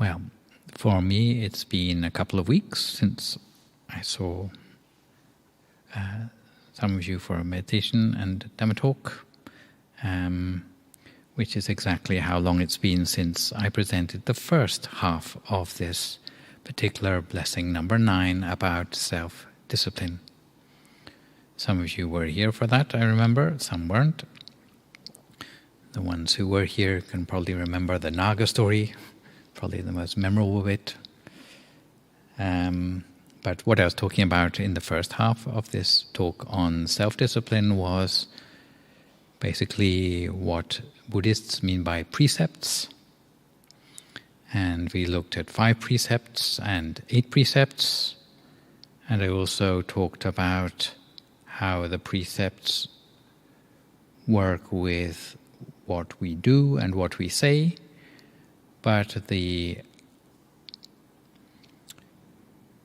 Well, for me, it's been a couple of weeks since I saw some of you for a meditation and Dhamma talk, which is exactly how long it's been since I presented the first half of this particular blessing number 9 about self-discipline. Some of you were here for that, I remember, some weren't. The ones who were here can probably remember the Naga story, probably the most memorable bit. But what I was talking about in the first half of this talk on self-discipline was basically what Buddhists mean by precepts. And we looked at 5 precepts and 8 precepts. And I also talked about how the precepts work with what we do and what we say, but the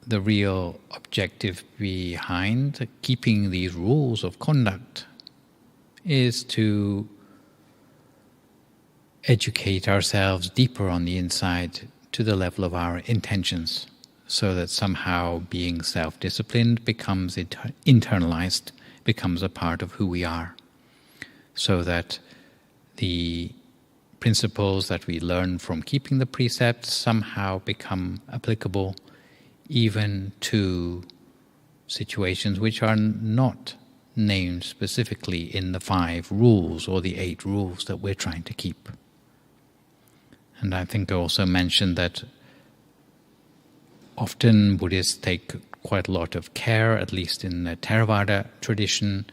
real objective behind keeping these rules of conduct is to educate ourselves deeper on the inside to the level of our intentions, so that somehow being self-disciplined becomes internalized, becomes a part of who we are, so that the principles that we learn from keeping the precepts somehow become applicable even to situations which are not named specifically in the 5 rules or the 8 rules that we're trying to keep. And I think I also mentioned that often Buddhists take quite a lot of care, at least in the Theravada tradition,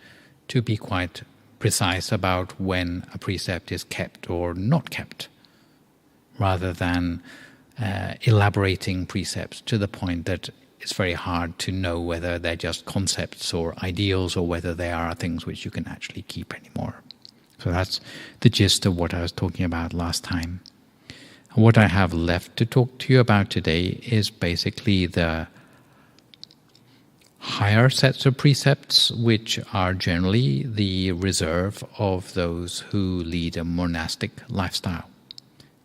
to be quite precise about when a precept is kept or not kept, rather than elaborating precepts to the point that it's very hard to know whether they're just concepts or ideals or whether they are things which you can actually keep anymore. So that's the gist of what I was talking about last time. And what I have left to talk to you about today is basically the higher sets of precepts, which are generally the reserve of those who lead a monastic lifestyle.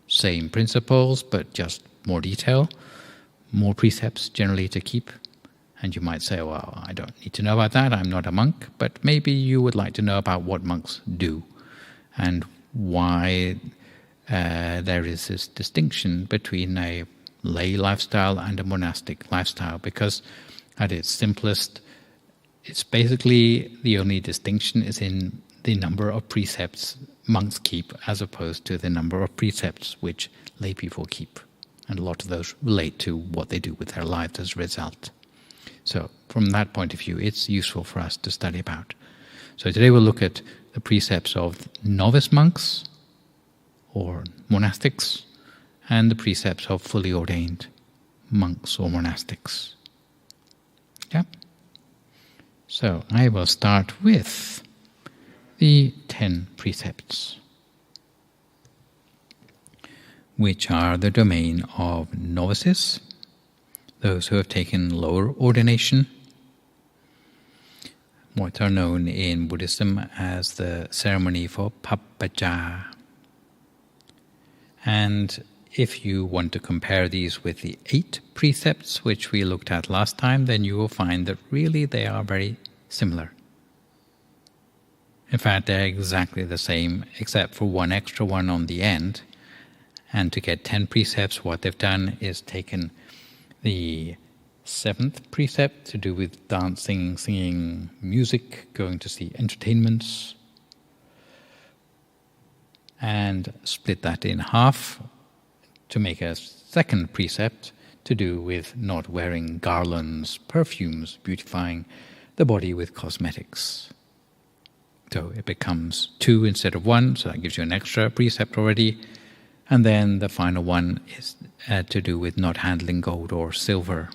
Same principles, but just more detail, more precepts generally to keep. And you might say, well, I don't need to know about that, I'm not a monk, but maybe you would like to know about what monks do and why there is this distinction between a lay lifestyle and a monastic lifestyle, because at its simplest, it's basically the only distinction is in the number of precepts monks keep as opposed to the number of precepts which lay people keep. And a lot of those relate to what they do with their lives as a result. So from that point of view, it's useful for us to study about. So today we'll look at the precepts of novice monks or monastics and the precepts of fully ordained monks or monastics. Yeah? So I will start with the 10 precepts, which are the domain of novices, those who have taken lower ordination, what are known in Buddhism as the ceremony for Pappaja. And if you want to compare these with the 8 precepts which we looked at last time, then you will find that really they are very similar. In fact, they're exactly the same, except for one extra one on the end. And to get 10 precepts, what they've done is taken the 7th precept to do with dancing, singing, music, going to see entertainments, and split that in half to make a 2nd precept to do with not wearing garlands, perfumes, beautifying the body with cosmetics. So it becomes 2 instead of 1, so that gives you an extra precept already. And then the final one is to do with not handling gold or silver.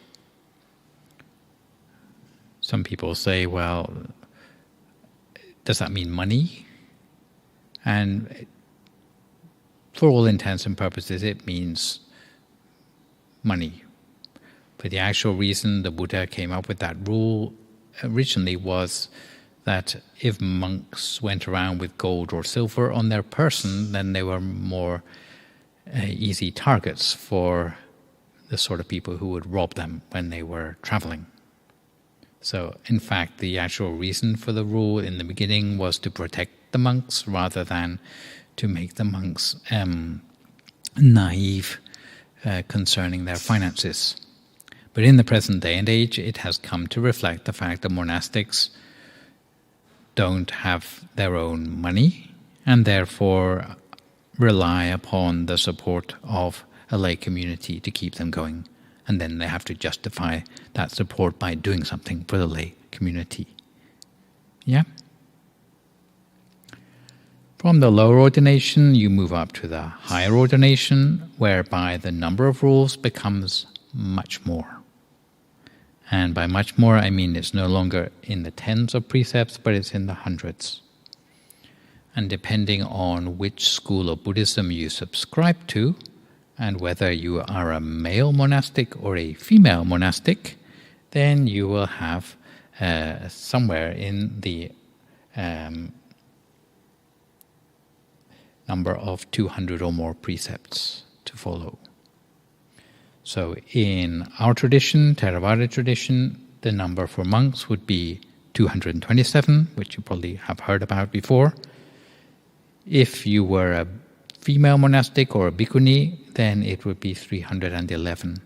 Some people say, well, does that mean money? And for all intents and purposes, it means money. But the actual reason the Buddha came up with that rule originally was that if monks went around with gold or silver on their person, then they were more easy targets for the sort of people who would rob them when they were traveling. So, in fact, the actual reason for the rule in the beginning was to protect the monks rather than to make the monks naive concerning their finances. But in the present day and age, it has come to reflect the fact that monastics don't have their own money and therefore rely upon the support of a lay community to keep them going. And then they have to justify that support by doing something for the lay community. Yeah? From the lower ordination, you move up to the higher ordination, whereby the number of rules becomes much more. And by much more, I mean it's no longer in the tens of precepts, but it's in the hundreds. And depending on which school of Buddhism you subscribe to, and whether you are a male monastic or a female monastic, then you will have somewhere in the number of 200 or more precepts to follow. So in our tradition, Theravada tradition, the number for monks would be 227, which you probably have heard about before. If you were a female monastic or a bhikkhuni, then it would be 311.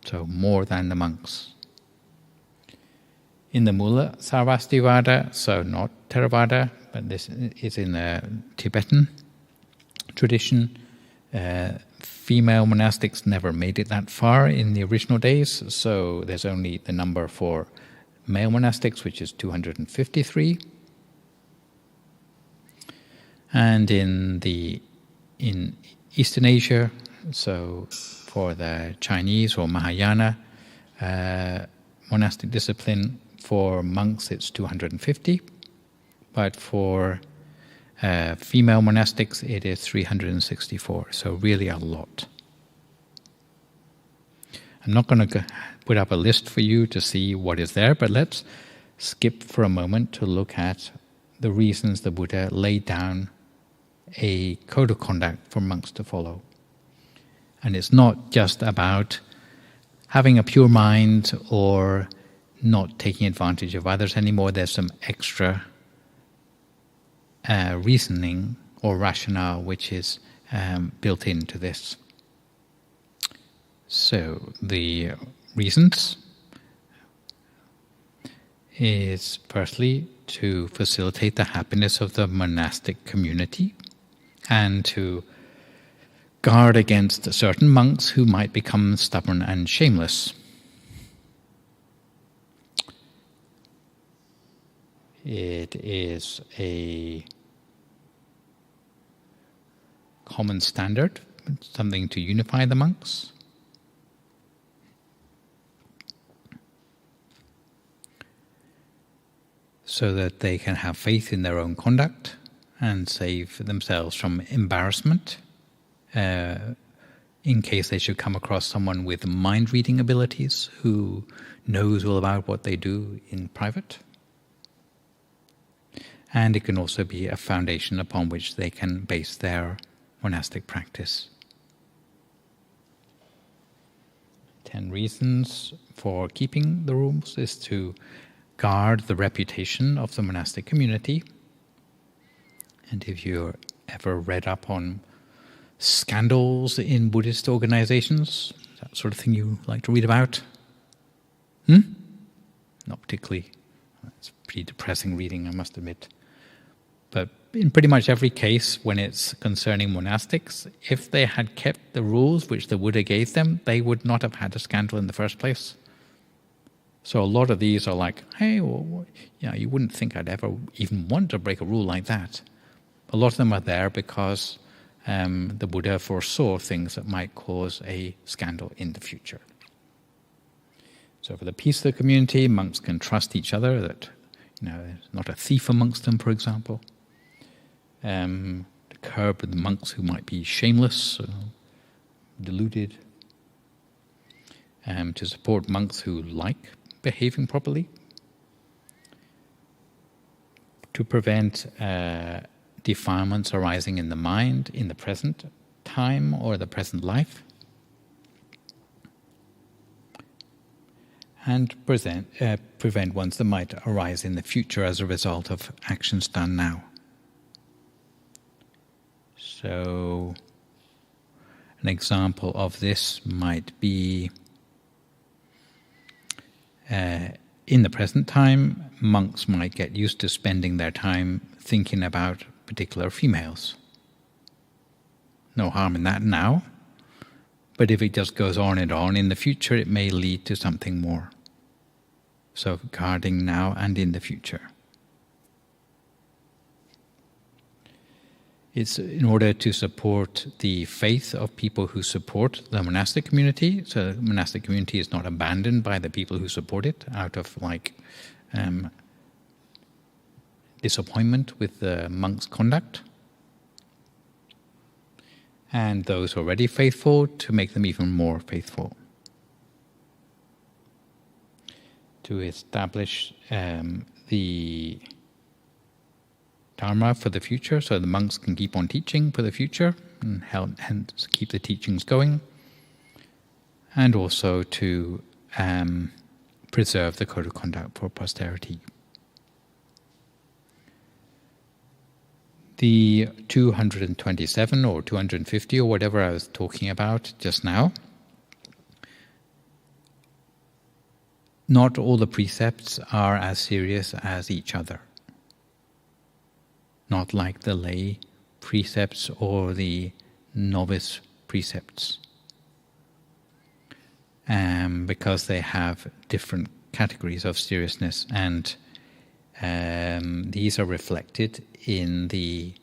So more than the monks. In the Mula Sarvastivada, so not Theravada, but this is in the Tibetan tradition, female monastics never made it that far in the original days, so there's only the number for male monastics, which is 253. And in Eastern Asia, so for the Chinese or Mahayana monastic discipline, for monks it's 250, but for female monastics it is 364, so really a lot. I'm not going to put up a list for you to see what is there, but let's skip for a moment to look at the reasons the Buddha laid down a code of conduct for monks to follow. And it's not just about having a pure mind or not taking advantage of others anymore. There's some extra reasoning or rationale which is built into this. So the reasons is firstly to facilitate the happiness of the monastic community and to guard against certain monks who might become stubborn and shameless. It is a common standard, something to unify the monks. So that they can have faith in their own conduct and save themselves from embarrassment in case they should come across someone with mind-reading abilities who knows all about what they do in private. And it can also be a foundation upon which they can base their monastic practice. 10 reasons for keeping the rules is to guard the reputation of the monastic community. And if you're ever read up on scandals in Buddhist organizations, that sort of thing you like to read about? Not particularly. It's pretty depressing reading, I must admit. But in pretty much every case, when it's concerning monastics, if they had kept the rules which the Buddha gave them, they would not have had a scandal in the first place. So a lot of these are like, hey, well, you wouldn't think I'd ever even want to break a rule like that. A lot of them are there because the Buddha foresaw things that might cause a scandal in the future. So for the peace of the community, monks can trust each other, that there's not a thief amongst them, for example. To curb the monks who might be shameless, deluded. To support monks who like behaving properly. To prevent defilements arising in the mind, in the present, time or the present life, and prevent ones that might arise in the future as a result of actions done now. So, an example of this might be in the present time, monks might get used to spending their time thinking about particular females. No harm in that now, but if it just goes on and on, in the future it may lead to something more. So guarding now and in the future. It's in order to support the faith of people who support the monastic community. So the monastic community is not abandoned by the people who support it out of disappointment with the monks' conduct. And those already faithful, to make them even more faithful. To establish the Dharma for the future, so the monks can keep on teaching for the future and hence keep the teachings going, and also to preserve the code of conduct for posterity. The 227 or 250 or whatever I was talking about just now, not all the precepts are as serious as each other. Not like the lay precepts or the novice precepts, because they have different categories of seriousness, and these are reflected in the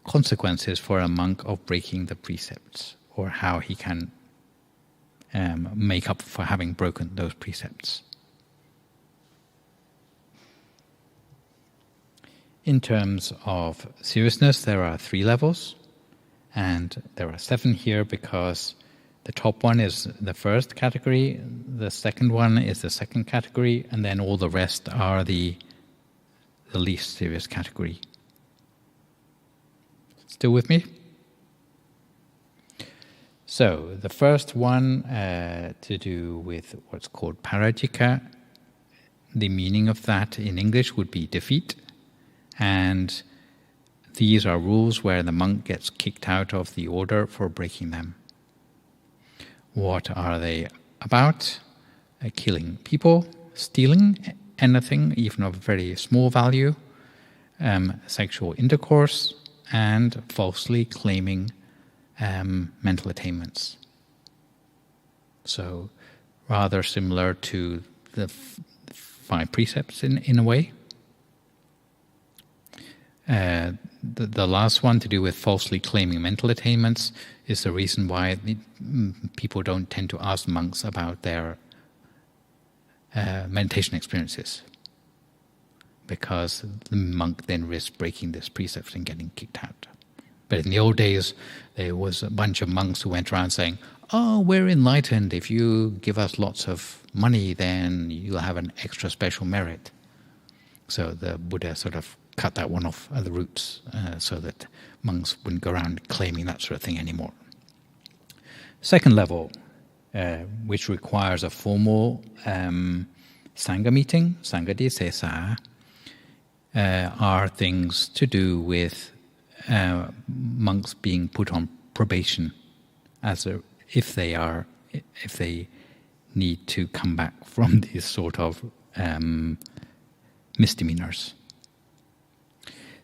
consequences for a monk of breaking the precepts, or how he can make up for having broken those precepts. In terms of seriousness, there are 3 levels, and there are 7 here because the top one is the first category, the second one is the second category, and then all the rest are the least serious category. Still with me? So, the first one to do with what's called parajika, the meaning of that in English would be defeat. And these are rules where the monk gets kicked out of the order for breaking them. What are they about? Killing people, stealing anything, even of very small value, sexual intercourse, and falsely claiming mental attainments. So, rather similar to the 5 precepts in a way. The last one, to do with falsely claiming mental attainments, is the reason why people don't tend to ask monks about their meditation experiences, because the monk then risks breaking this precept and getting kicked out. But in the old days, there was a bunch of monks who went around saying, "Oh, we're enlightened. If you give us lots of money, then you'll have an extra special merit." So the Buddha sort of cut that one off at the roots, so that monks wouldn't go around claiming that sort of thing anymore. Second level, which requires a formal Sangha meeting, Sangha di Sesa, are things to do with monks being put on probation, if they need to come back from these sort of misdemeanors.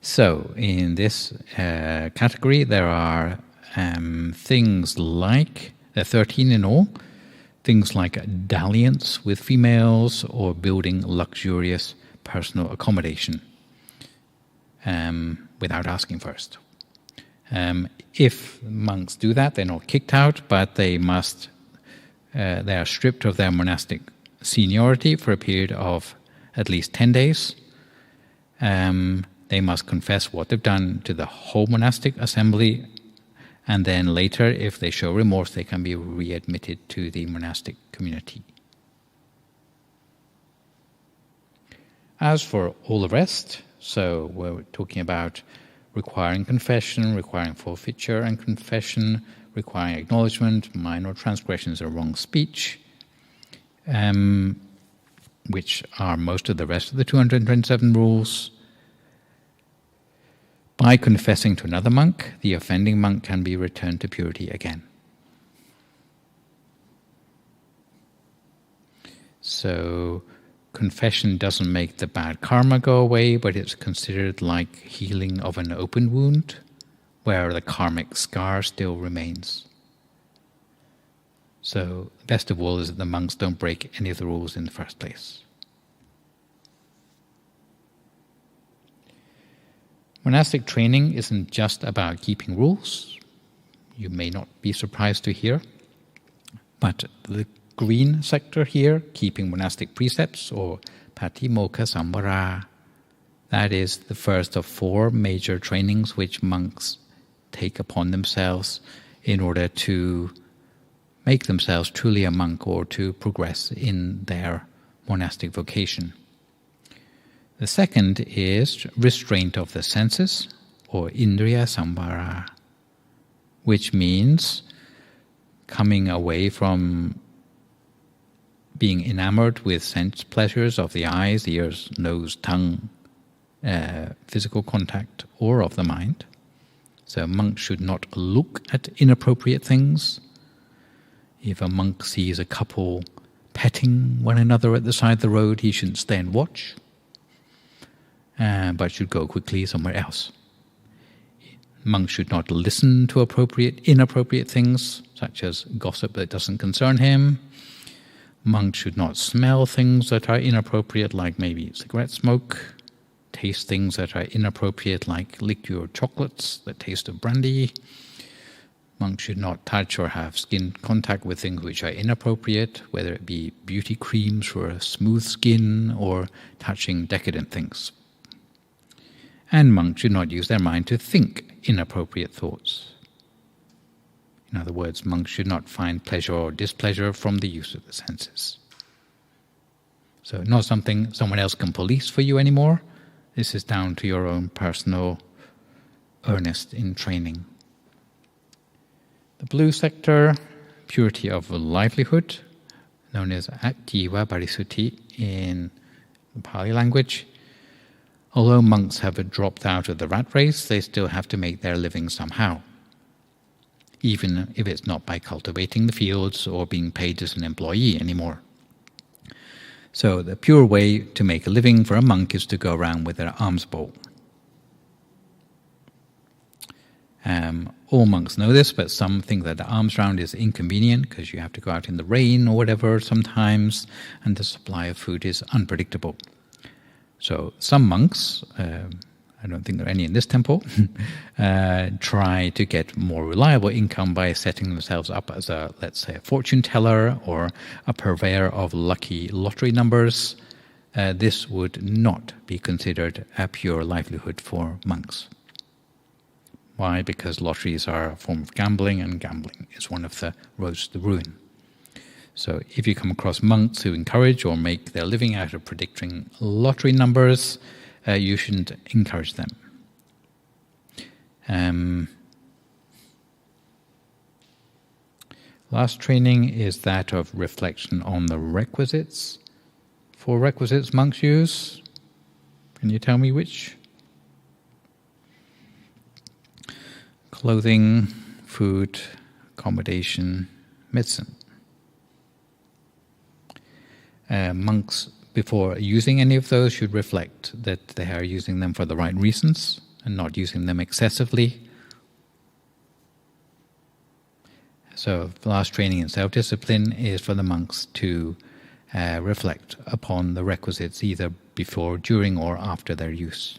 So, in this category, there are things like, there are 13 in all, things like dalliance with females or building luxurious personal accommodation without asking first. If monks do that, they're not kicked out, but they are stripped of their monastic seniority for a period of at least 10 days. They must confess what they've done to the whole monastic assembly, and then later, if they show remorse, they can be readmitted to the monastic community. As for all the rest, so we're talking about requiring confession, requiring forfeiture and confession, requiring acknowledgement, minor transgressions or wrong speech, which are most of the rest of the 227 rules. By confessing to another monk, the offending monk can be returned to purity again. So confession doesn't make the bad karma go away, but it's considered like healing of an open wound where the karmic scar still remains. So best of all is that the monks don't break any of the rules in the first place. Monastic training isn't just about keeping rules. You may not be surprised to hear, but the green sector here, keeping monastic precepts, or Patimokkha Samvara, that is the first of 4 major trainings which monks take upon themselves in order to make themselves truly a monk or to progress in their monastic vocation. The second is restraint of the senses, or Indriya Samvara, which means coming away from being enamored with sense pleasures of the eyes, ears, nose, tongue, physical contact, or of the mind. So a monk should not look at inappropriate things. If a monk sees a couple petting one another at the side of the road, he shouldn't stay and watch, but should go quickly somewhere else. Monks should not listen to inappropriate things, such as gossip that doesn't concern him. Monks should not smell things that are inappropriate, like maybe cigarette smoke, taste things that are inappropriate, like liquor or chocolates that taste of brandy. Monks should not touch or have skin contact with things which are inappropriate, whether it be beauty creams for a smooth skin or touching decadent things. And monks should not use their mind to think inappropriate thoughts. In other words, monks should not find pleasure or displeasure from the use of the senses. So not something someone else can police for you anymore. This is down to your own personal earnest in training. The blue sector, purity of livelihood, known as Jiva Parisuddhi in the Pali language. Although monks have dropped out of the rat race, they still have to make their living somehow, even if it's not by cultivating the fields or being paid as an employee anymore. So the pure way to make a living for a monk is to go around with an alms bowl. All monks know this, but some think that the alms round is inconvenient because you have to go out in the rain or whatever sometimes, and the supply of food is unpredictable. So some monks, I don't think there are any in this temple, try to get more reliable income by setting themselves up as a, let's say, a fortune teller or a purveyor of lucky lottery numbers. This would not be considered a pure livelihood for monks. Why? Because lotteries are a form of gambling, and gambling is one of the roads to ruin. So if you come across monks who encourage or make their living out of predicting lottery numbers, you shouldn't encourage them. Last training is that of reflection on the requisites. 4 requisites monks use. Can you tell me which? Clothing, food, accommodation, medicine. Monks, before using any of those, should reflect that they are using them for the right reasons and not using them excessively. So the last training in self-discipline is for the monks to reflect upon the requisites either before, during, or after their use.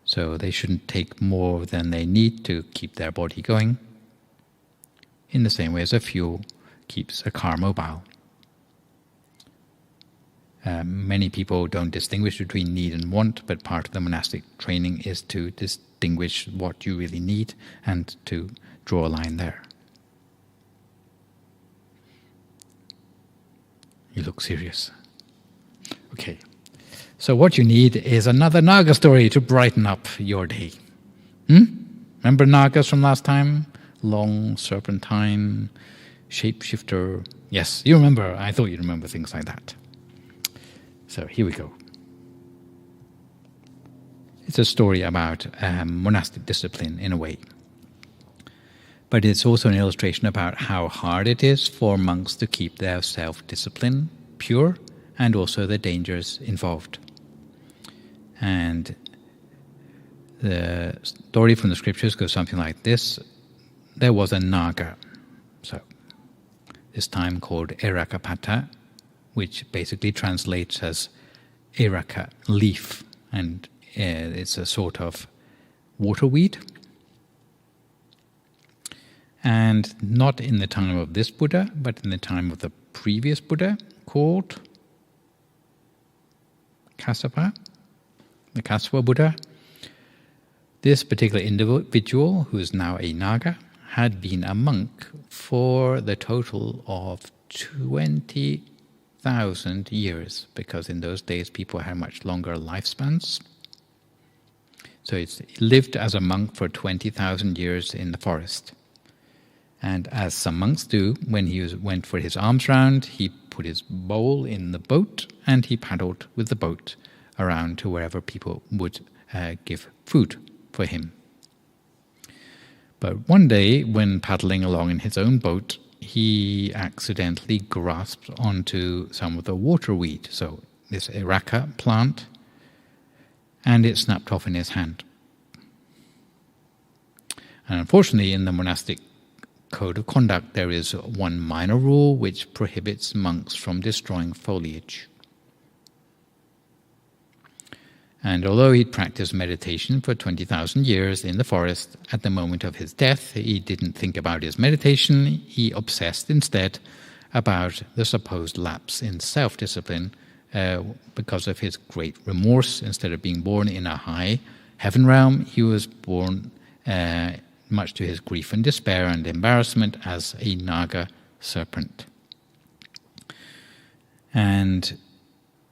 So they shouldn't take more than they need to keep their body going, in the same way as a fuel keeps a car mobile. Many people don't distinguish between need and want, but part of the monastic training is to distinguish what you really need and to draw a line there. You look serious. Okay, So what you need is another Naga story to brighten up your day. Remember Nagas from last time? Long, serpentine, shapeshifter. Yes, you remember. I thought you remember things like that. So here we go. It's a story about monastic discipline in a way. But it's also an illustration about how hard it is for monks to keep their self-discipline pure, and also the dangers involved. And the story from the scriptures goes something like this. There was a Naga, so this time called Erakapata, which basically translates as Eraka, leaf, and it's a sort of waterweed. And not in the time of this Buddha, but in the time of the previous Buddha called Kassapa, the Kassapa Buddha. This particular individual, who is now a Naga, had been a monk for the total of 20,000 years, because in those days people had much longer lifespans. So he lived as a monk for 20,000 years in the forest. And as some monks do, when he went for his alms round, he put his bowl in the boat and he paddled with the boat around to wherever people would give food for him. But one day, when paddling along in his own boat, he accidentally grasped onto some of the waterweed, so this Eraka plant, and it snapped off in his hand. And unfortunately, in the monastic code of conduct, there is one minor rule which prohibits monks from destroying foliage. And although he'd practiced meditation for 20,000 years in the forest, at the moment of his death, he didn't think about his meditation. He obsessed instead about the supposed lapse in self-discipline because of his great remorse. Instead of being born in a high heaven realm, he was born much to his grief and despair and embarrassment as a Naga serpent. And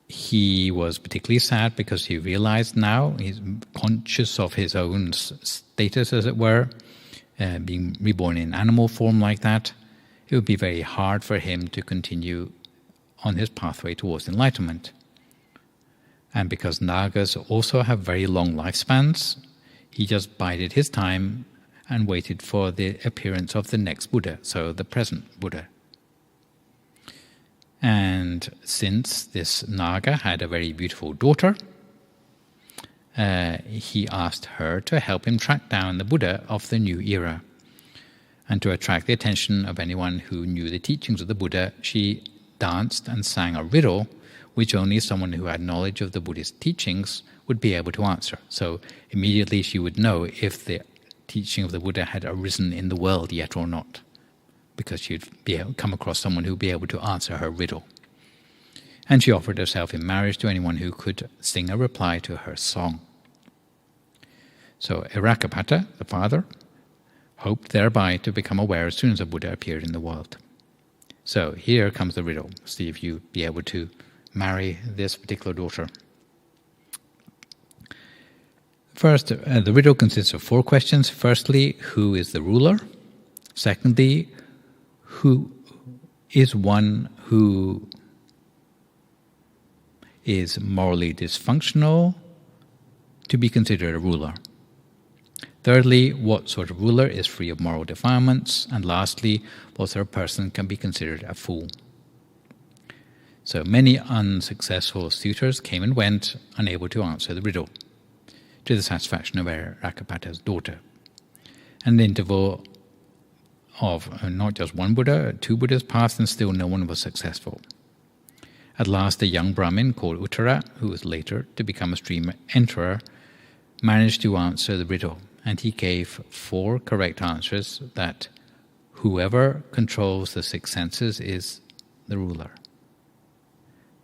he was particularly sad because he realized now, he's conscious of his own status, as it were, being reborn in animal form like that, it would be very hard for him to continue on his pathway towards enlightenment. And because Nagas also have very long lifespans, he just bided his time and waited for the appearance of the next Buddha, so the present Buddha. And since this Naga had a very beautiful daughter, he asked her to help him track down the Buddha of the new era. And to attract the attention of anyone who knew the teachings of the Buddha, she danced and sang a riddle which only someone who had knowledge of the Buddhist teachings would be able to answer. So immediately she would know if the teaching of the Buddha had arisen in the world yet or not, because she'd come across someone who would be able to answer her riddle. And she offered herself in marriage to anyone who could sing a reply to her song. So Erakapata, the father, hoped thereby to become aware as soon as the Buddha appeared in the world. So here comes the riddle. See if you'd be able to marry this particular daughter. First, the riddle consists of 4 questions. Firstly, who is the ruler? Secondly, who is one who is morally dysfunctional to be considered a ruler? Thirdly, what sort of ruler is free of moral defilements? And lastly, what sort of person can be considered a fool? So many unsuccessful suitors came and went, unable to answer the riddle, to the satisfaction of Erakapata's daughter. An interval of not just one Buddha, 2 Buddhas passed, and still no one was successful. At last, a young Brahmin called Uttara, who was later to become a stream enterer, managed to answer the riddle, and he gave 4 correct answers: that whoever controls the 6 senses is the ruler.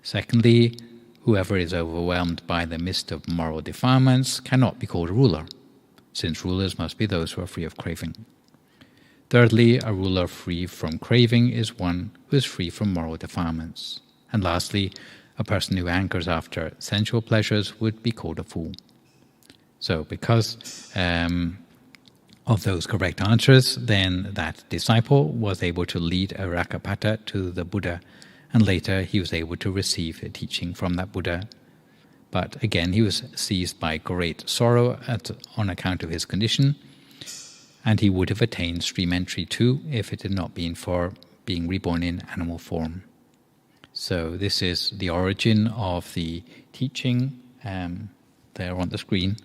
Secondly, whoever is overwhelmed by the mist of moral defilements cannot be called a ruler, since rulers must be those who are free of craving. Thirdly, a ruler free from craving is one who is free from moral defilements. And lastly, A person who hankers after sensual pleasures would be called a fool. So because of those correct answers, then that disciple was able to lead a Rakapata to the Buddha, and later he was able to receive a teaching from that Buddha. But again, he was seized by great sorrow on account of his condition, and he would have attained stream entry too if it had not been for being reborn in animal form. So this is the origin of the teaching there on the screen,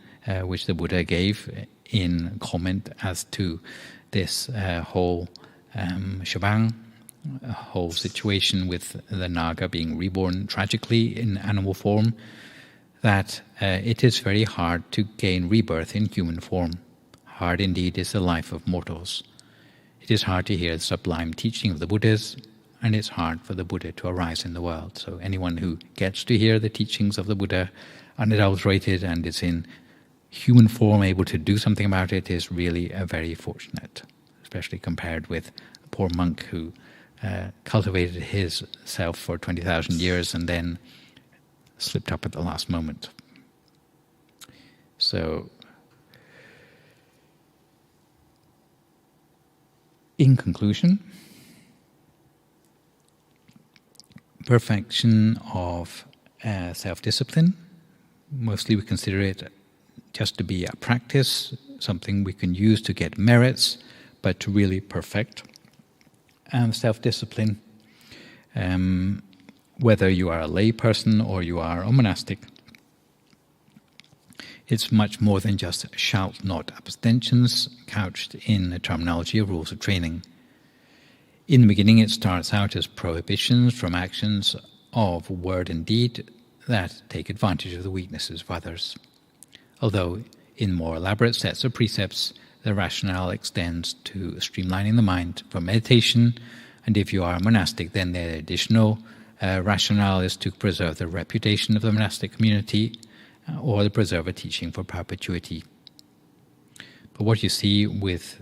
which the Buddha gave in comment as to this whole shebang, whole situation with the Naga being reborn tragically in animal form, that it is very hard to gain rebirth in human form. Hard indeed is the life of mortals. It is hard to hear the sublime teaching of the Buddhas, and it's hard for the Buddha to arise in the world. So anyone who gets to hear the teachings of the Buddha unadulterated and is in human form able to do something about it is really very fortunate, especially compared with a poor monk who cultivated his self for 20,000 years and then slipped up at the last moment. So, in conclusion, perfection of self-discipline, mostly we consider it just to be a practice, something we can use to get merits, but to really perfect self-discipline, whether you are a lay person or you are a monastic, it's much more than just shalt not abstentions couched in the terminology of rules of training. In the beginning it starts out as prohibitions from actions of word and deed that take advantage of the weaknesses of others. Although in more elaborate sets of precepts, the rationale extends to streamlining the mind for meditation, and if you are a monastic, then the additional rationale is to preserve the reputation of the monastic community or to preserve a teaching for perpetuity. But what you see with,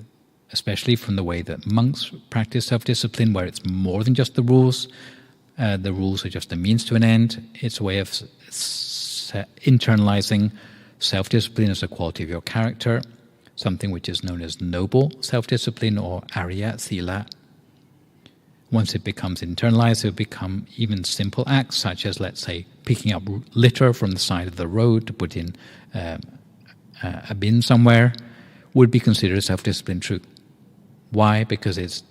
especially from the way that monks practice self-discipline, where it's more than just the rules are just a means to an end, it's a way of internalizing self-discipline as a quality of your character, something which is known as noble self-discipline or Arya Sila. Once it becomes internalized, it will become even simple acts, such as, let's say, picking up litter from the side of the road to put in a bin somewhere, would be considered self-discipline true. Why? Because it's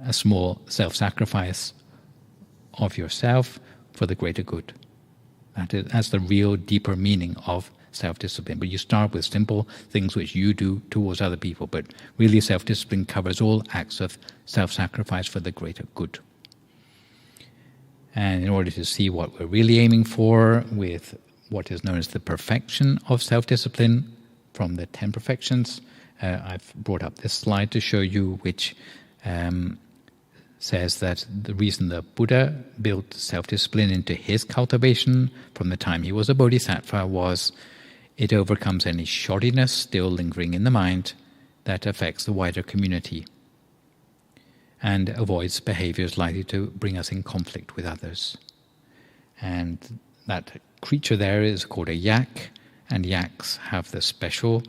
a small self-sacrifice of yourself for the greater good. That's the real deeper meaning of self-discipline. But you start with simple things which you do towards other people, but really self-discipline covers all acts of self-sacrifice for the greater good. And in order to see what we're really aiming for with what is known as the perfection of self-discipline from the 10 perfections, I've brought up this slide to show you, which says that the reason the Buddha built self-discipline into his cultivation from the time he was a bodhisattva was it overcomes any shoddiness still lingering in the mind that affects the wider community and avoids behaviors likely to bring us in conflict with others. And that creature there is called a yak, and yaks have the special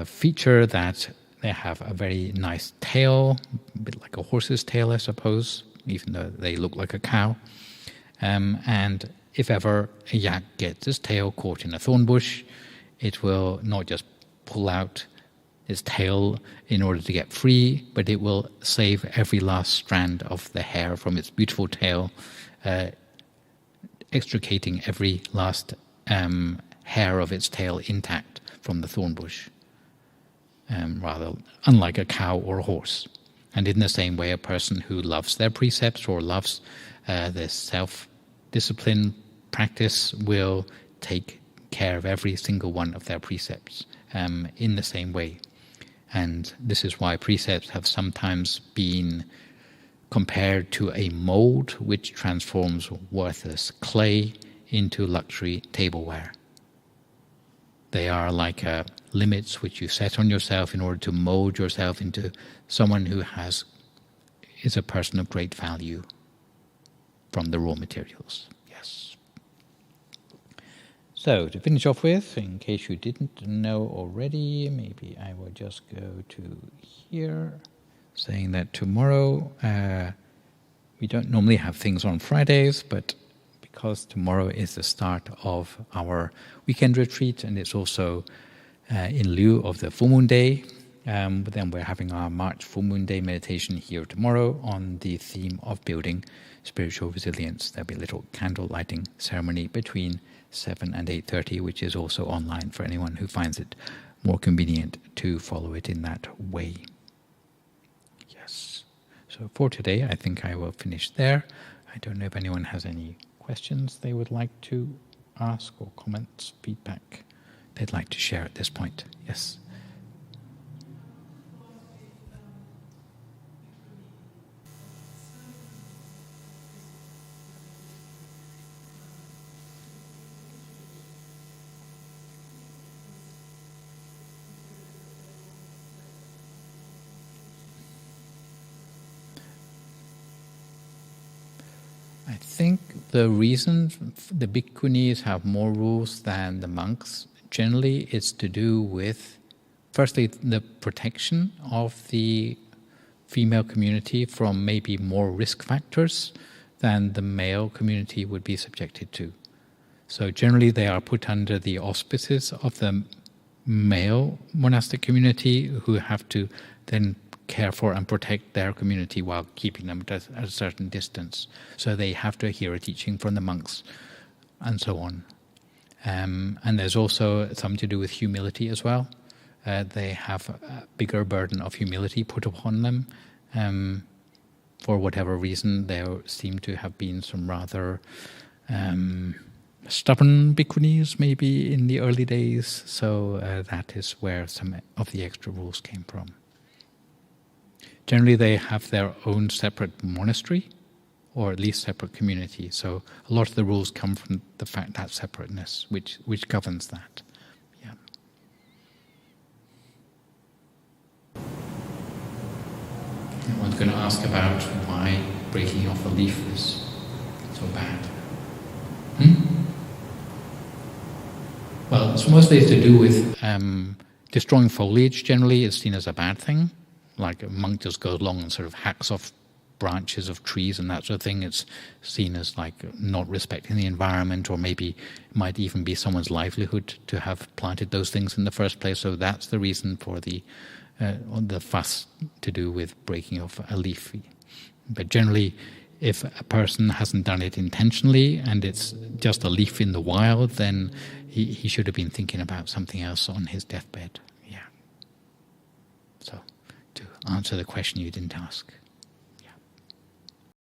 feature that they have a very nice tail, a bit like a horse's tail, I suppose, even though they look like a cow. And if ever a yak gets its tail caught in a thorn bush, it will not just pull out its tail in order to get free, but it will save every last strand of the hair from its beautiful tail, extricating every last hair of its tail intact from the thorn bush, rather unlike a cow or a horse. And in the same way, a person who loves their precepts or loves their self-discipline practice will take care of every single one of their precepts in the same way. And this is why precepts have sometimes been compared to a mold which transforms worthless clay into luxury tableware. They are like limits which you set on yourself in order to mold yourself into someone who is a person of great value from the raw materials. Yes. Yes. So to finish off with, in case you didn't know already, maybe I will just go to here, saying that tomorrow, we don't normally have things on Fridays, but because tomorrow is the start of our weekend retreat, and it's also in lieu of the full moon day, but then we're having our March full moon day meditation here tomorrow on the theme of building spiritual resilience. There'll be a little candle lighting ceremony between 7 and 8:30, which is also online for anyone who finds it more convenient to follow it in that way. Yes. So for today, I think I will finish there. I don't know if anyone has any questions they would like to ask, or comments, feedback they'd like to share at this point. Yes. I think the reason the bhikkhunis have more rules than the monks generally is to do with, firstly, the protection of the female community from maybe more risk factors than the male community would be subjected to. So generally they are put under the auspices of the male monastic community, who have to then care for and protect their community while keeping them at a certain distance. So they have to adhere a teaching from the monks and so on. And there's also something to do with humility as well. They have a bigger burden of humility put upon them. For whatever reason, there seem to have been some rather stubborn bhikkhunis maybe in the early days. So that is where some of the extra rules came from. Generally, they have their own separate monastery, or at least separate community. So a lot of the rules come from the fact that separateness, which governs that. Yeah. Everyone's going to ask about why breaking off a leaf is so bad. Well, it's mostly to do with destroying foliage. Generally, is seen as a bad thing. Like a monk just goes along and sort of hacks off branches of trees and that sort of thing. It's seen as like not respecting the environment, or maybe it might even be someone's livelihood to have planted those things in the first place. So that's the reason for the fuss to do with breaking off a leaf. But generally, if a person hasn't done it intentionally and it's just a leaf in the wild, then he should have been thinking about something else on his deathbed. Yeah. So, to answer the question you didn't ask.